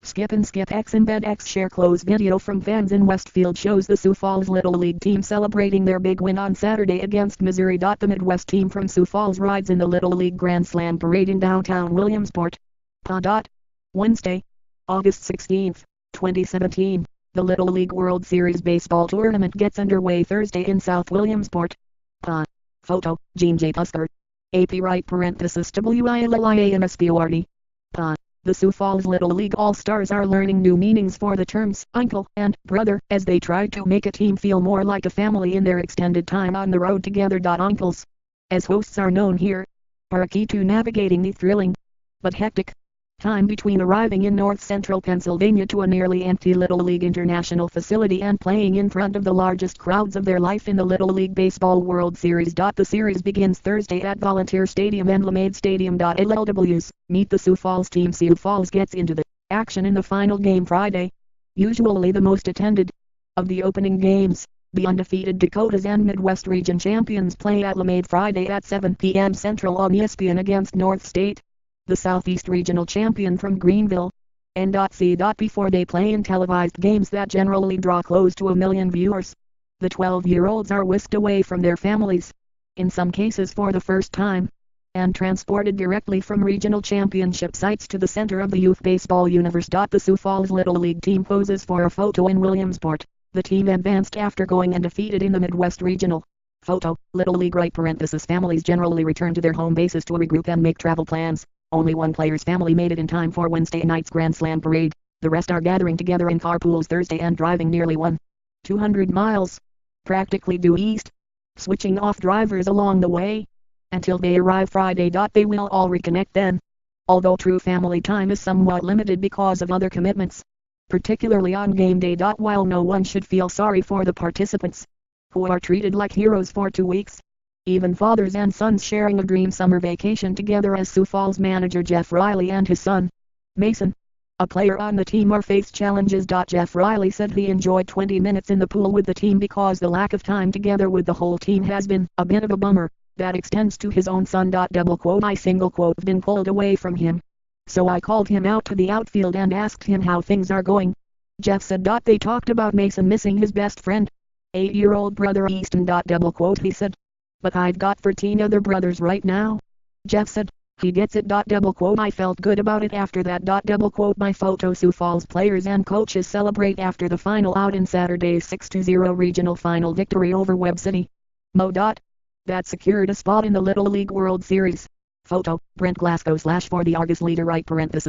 Skip and Skip X Embed X share close video from fans in Westfield shows the Sioux Falls Little League team celebrating their big win on Saturday against Missouri. The Midwest team from Sioux Falls rides in the Little League Grand Slam parade in downtown Williamsport. Wednesday, August 16, 2017. The Little League World Series baseball tournament gets underway Thursday in South Williamsport. Photo, Gene J. Tusker. AP right WILLIANSPORT. The Sioux Falls Little League All-Stars are learning new meanings for the terms uncle and brother as they try to make a team feel more like a family in their extended time on the road together. Uncles, as hosts are known here, are key to navigating the thrilling but hectic time between arriving in north central Pennsylvania to a nearly empty Little League International facility and playing in front of the largest crowds of their life in the Little League Baseball World Series. The series begins Thursday at Volunteer Stadium and LeMade Stadium. LLWS, meet the Sioux Falls team. Sioux Falls gets into the action in the final game Friday, usually the most attended of the opening games. The undefeated Dakotas and Midwest region champions play at LeMade Friday at 7 p.m. Central on ESPN against North State, the Southeast Regional champion from Greenville. Before they play in televised games that generally draw close to 1 million viewers, the 12-year-olds are whisked away from their families, in some cases for the first time, and transported directly from regional championship sites to the center of the youth baseball universe. The Sioux Falls Little League team poses for a photo in Williamsport. The team advanced after going undefeated in the Midwest Regional. Photo, Little League right families generally return to their home bases to regroup and make travel plans. Only one player's family made it in time for Wednesday night's Grand Slam parade. The rest are gathering together in carpools Thursday and driving nearly 200 miles, practically due east, switching off drivers along the way, until they arrive Friday. They will all reconnect then, although true family time is somewhat limited because of other commitments, particularly on game day. While no one should feel sorry for the participants, who are treated like heroes for 2 weeks, even fathers and sons sharing a dream summer vacation together as Sioux Falls manager Jeff Riley and his son, Mason, a player on the team, are faced challenges. Jeff Riley said he enjoyed 20 minutes in the pool with the team because the lack of time together with the whole team has been a bit of a bummer. That extends to his own son. I single quote been pulled away from him. So I called him out to the outfield and asked him how things are going. Jeff said. They talked about Mason missing his best friend, 8-year-old brother Easton. He said. But I've got 13 other brothers right now. Jeff said. He gets it. I felt good about it after that. My photo. Sioux Falls players and coaches celebrate after the final out in Saturday's 6-0 regional final victory over Webb City. Mo. That secured a spot in the Little League World Series. Photo, Brent Glasgow / for the Argus leader right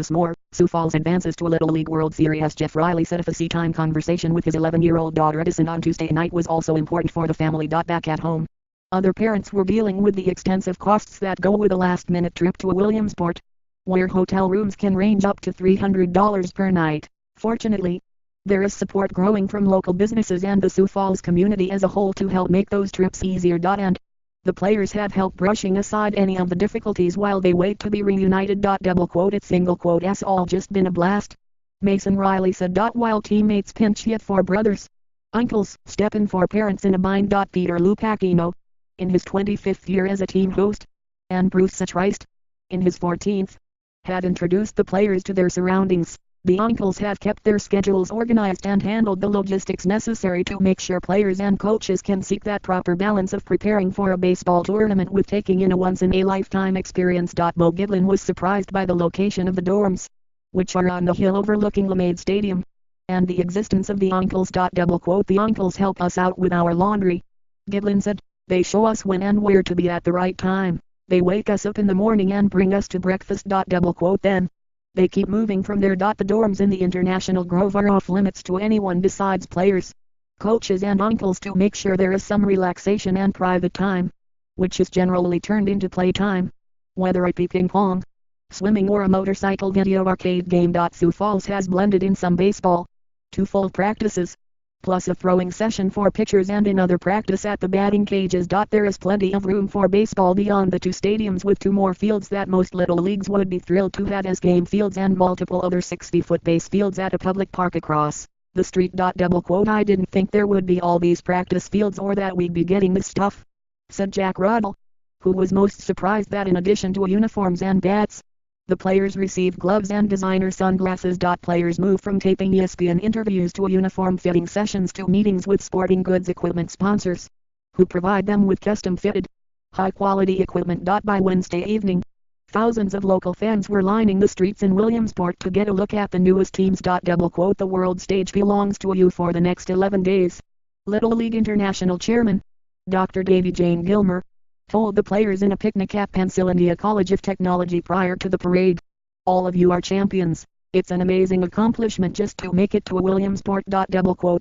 more. Sioux Falls advances to a Little League World Series. Jeff Riley said a tea-time conversation with his 11-year-old daughter Edison on Tuesday night was also important for the family. Back at home, other parents were dealing with the extensive costs that go with a last-minute trip to Williamsport, where hotel rooms can range up to $300 per night. Fortunately, there is support growing from local businesses and the Sioux Falls community as a whole to help make those trips easier. And the players have help brushing aside any of the difficulties while they wait to be reunited. It's all just been a blast, Mason Riley said. While teammates pinch hit for brothers, uncles step in for parents in a bind. Peter Lupacchino, in his 25th year as a team host, and Bruce Satrist, in his 14th, had introduced the players to their surroundings. The uncles have kept their schedules organized and handled the logistics necessary to make sure players and coaches can seek that proper balance of preparing for a baseball tournament with taking in a once-in-a-lifetime experience. Bo Giblin was surprised by the location of the dorms, which are on the hill overlooking LeMade Stadium, and the existence of the uncles. The uncles help us out with our laundry, Giblin said. They show us when and where to be at the right time. They wake us up in the morning and bring us to breakfast. Then they keep moving from there. The dorms in the International Grove are off limits to anyone besides players, coaches and uncles to make sure there is some relaxation and private time, which is generally turned into playtime, whether it be ping pong, swimming or a motorcycle video arcade game. Sioux Falls has blended in some baseball, 2 full practices, plus a throwing session for pitchers and another practice at the batting cages. There is plenty of room for baseball beyond the 2 stadiums, with 2 more fields that most little leagues would be thrilled to have as game fields and multiple other 60-foot base fields at a public park across the street. I didn't think there would be all these practice fields or that we'd be getting this stuff, said Jack Ruddle, who was most surprised that in addition to uniforms and bats, The players receive gloves and designer sunglasses. Players move from taping ESPN interviews to uniform fitting sessions to meetings with sporting goods equipment sponsors, who provide them with custom fitted, high quality equipment. By Wednesday evening, thousands of local fans were lining the streets in Williamsport to get a look at the newest teams. The world stage belongs to you for the next 11 days. Little League International Chairman, Dr. Davy Jane Gilmer, told the players in a picnic at Pennsylvania College of Technology prior to the parade. All of you are champions. It's an amazing accomplishment just to make it to Williamsport.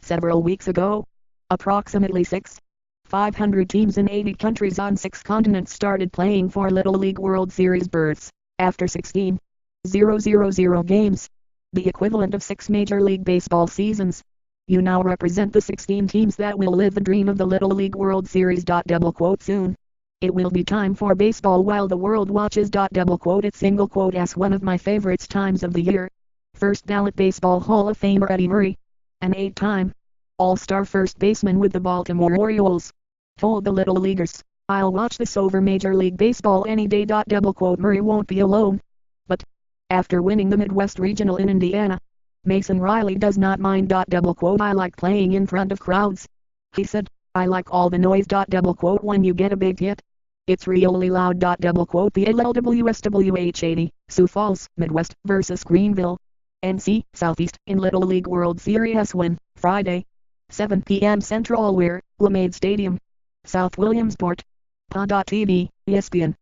Several weeks ago, approximately 500 teams in 80 countries on 6 continents started playing for Little League World Series berths, after 16,000 games, the equivalent of 6 Major League Baseball seasons. You now represent the 16 teams that will live the dream of the Little League World Series. Soon, it will be time for baseball while the world watches. It's as one of my favorites times of the year. First ballot Baseball Hall of Famer Eddie Murray, an 8-time All-Star first baseman with the Baltimore Orioles, told the Little Leaguers, "I'll watch this over Major League Baseball any day." Murray won't be alone. But, after winning the Midwest Regional in Indiana, Mason Riley does not mind. "I like playing in front of crowds," he said. "I like all the noise." When you get a big hit, it's really loud. The LLWS WH80, Sioux Falls, Midwest vs Greenville, NC, Southeast in Little League World Series win, Friday, 7 p.m. Central. Where, Lamade Stadium, South Williamsport. PA.TV, ESPN.